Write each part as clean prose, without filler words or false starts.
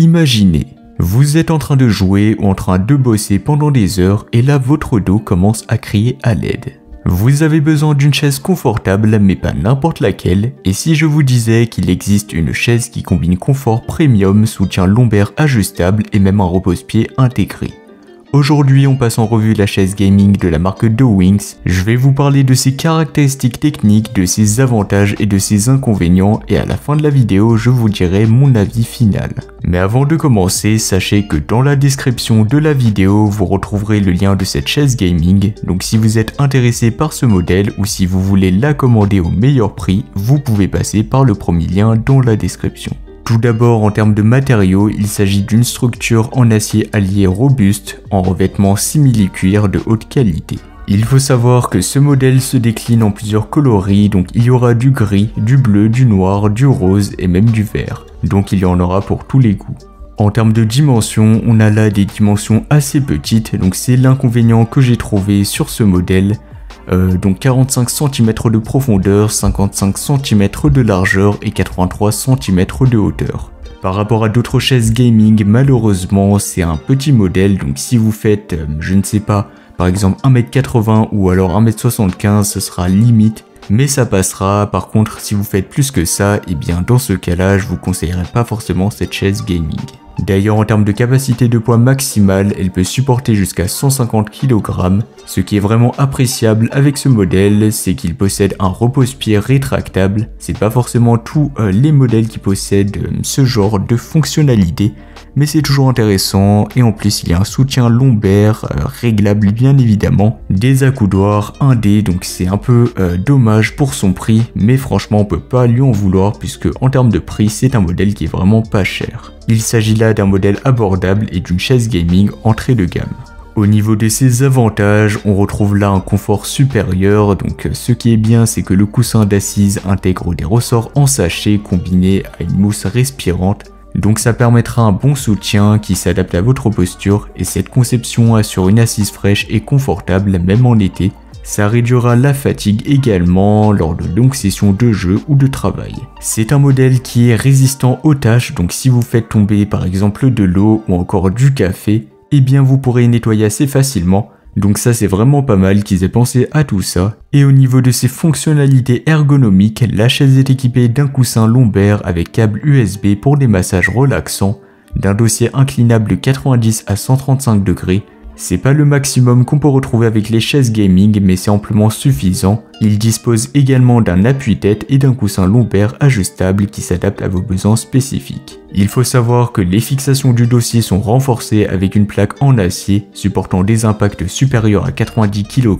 Imaginez, vous êtes en train de jouer ou en train de bosser pendant des heures et là votre dos commence à crier à l'aide. Vous avez besoin d'une chaise confortable mais pas n'importe laquelle, et si je vous disais qu'il existe une chaise qui combine confort premium, soutien lombaire ajustable et même un repose-pied intégré. Aujourd'hui, on passe en revue la chaise gaming de la marque Dowings. Je vais vous parler de ses caractéristiques techniques, de ses avantages et de ses inconvénients, et à la fin de la vidéo, je vous dirai mon avis final. Mais avant de commencer, sachez que dans la description de la vidéo, vous retrouverez le lien de cette chaise gaming. Donc si vous êtes intéressé par ce modèle ou si vous voulez la commander au meilleur prix, vous pouvez passer par le premier lien dans la description. Tout d'abord, en termes de matériaux, il s'agit d'une structure en acier allié robuste, en revêtement simili-cuir de haute qualité. Il faut savoir que ce modèle se décline en plusieurs coloris, donc il y aura du gris, du bleu, du noir, du rose et même du vert. Donc il y en aura pour tous les goûts. En termes de dimensions, on a là des dimensions assez petites, donc c'est l'inconvénient que j'ai trouvé sur ce modèle. Donc 45 cm de profondeur, 55 cm de largeur et 83 cm de hauteur. Par rapport à d'autres chaises gaming, malheureusement c'est un petit modèle, donc si vous faites, je ne sais pas, par exemple 1m80 ou alors 1m75, ce sera limite, mais ça passera. Par contre si vous faites plus que ça, et bien dans ce cas là, je vous conseillerais pas forcément cette chaise gaming. D'ailleurs, en termes de capacité de poids maximale, elle peut supporter jusqu'à 150 kg. Ce qui est vraiment appréciable avec ce modèle, c'est qu'il possède un repose-pied rétractable. C'est pas forcément tous les modèles qui possèdent ce genre de fonctionnalité, mais c'est toujours intéressant. Et en plus, il y a un soutien lombaire réglable bien évidemment, des accoudoirs indés, donc c'est un peu dommage pour son prix, mais franchement on peut pas lui en vouloir puisque en termes de prix, c'est un modèle qui est vraiment pas cher. Il s'agit là d'un modèle abordable et d'une chaise gaming entrée de gamme. Au niveau de ses avantages, on retrouve là un confort supérieur, donc ce qui est bien c'est que le coussin d'assise intègre des ressorts en sachet combinés à une mousse respirante, donc ça permettra un bon soutien qui s'adapte à votre posture et cette conception assure une assise fraîche et confortable même en été. Ça réduira la fatigue également lors de longues sessions de jeu ou de travail. C'est un modèle qui est résistant aux taches, donc si vous faites tomber par exemple de l'eau ou encore du café, eh bien vous pourrez nettoyer assez facilement. Donc ça c'est vraiment pas mal qu'ils aient pensé à tout ça. Et au niveau de ses fonctionnalités ergonomiques, la chaise est équipée d'un coussin lombaire avec câble USB pour des massages relaxants, d'un dossier inclinable de 90 à 135 degrés. C'est pas le maximum qu'on peut retrouver avec les chaises gaming, mais c'est amplement suffisant. Il dispose également d'un appuie-tête et d'un coussin lombaire ajustable qui s'adapte à vos besoins spécifiques. Il faut savoir que les fixations du dossier sont renforcées avec une plaque en acier supportant des impacts supérieurs à 90 kg.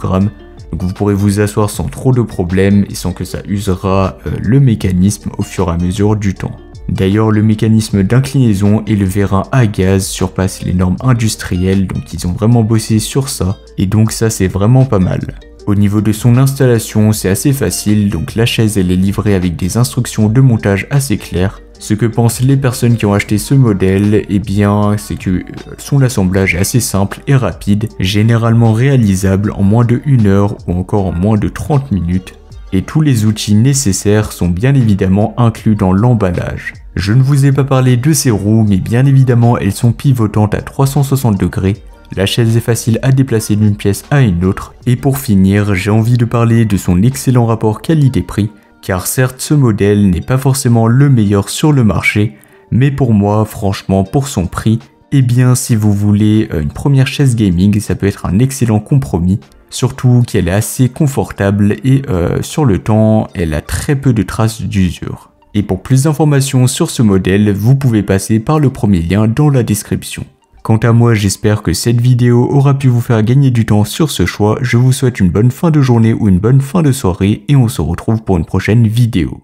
Donc vous pourrez vous asseoir sans trop de problèmes et sans que ça usera le mécanisme au fur et à mesure du temps. D'ailleurs, le mécanisme d'inclinaison et le vérin à gaz surpassent les normes industrielles, donc ils ont vraiment bossé sur ça, et donc ça c'est vraiment pas mal. Au niveau de son installation, c'est assez facile, donc la chaise elle est livrée avec des instructions de montage assez claires. Ce que pensent les personnes qui ont acheté ce modèle, eh bien c'est que son assemblage est assez simple et rapide, généralement réalisable en moins de 1 heure ou encore en moins de 30 minutes. Et tous les outils nécessaires sont bien évidemment inclus dans l'emballage. Je ne vous ai pas parlé de ses roues, mais bien évidemment elles sont pivotantes à 360 degrés. La chaise est facile à déplacer d'une pièce à une autre. Et pour finir, j'ai envie de parler de son excellent rapport qualité-prix, car certes ce modèle n'est pas forcément le meilleur sur le marché, mais pour moi franchement pour son prix, eh bien si vous voulez une première chaise gaming, ça peut être un excellent compromis. Surtout qu'elle est assez confortable et sur le temps, elle a très peu de traces d'usure. Et pour plus d'informations sur ce modèle, vous pouvez passer par le premier lien dans la description. Quant à moi, j'espère que cette vidéo aura pu vous faire gagner du temps sur ce choix. Je vous souhaite une bonne fin de journée ou une bonne fin de soirée et on se retrouve pour une prochaine vidéo.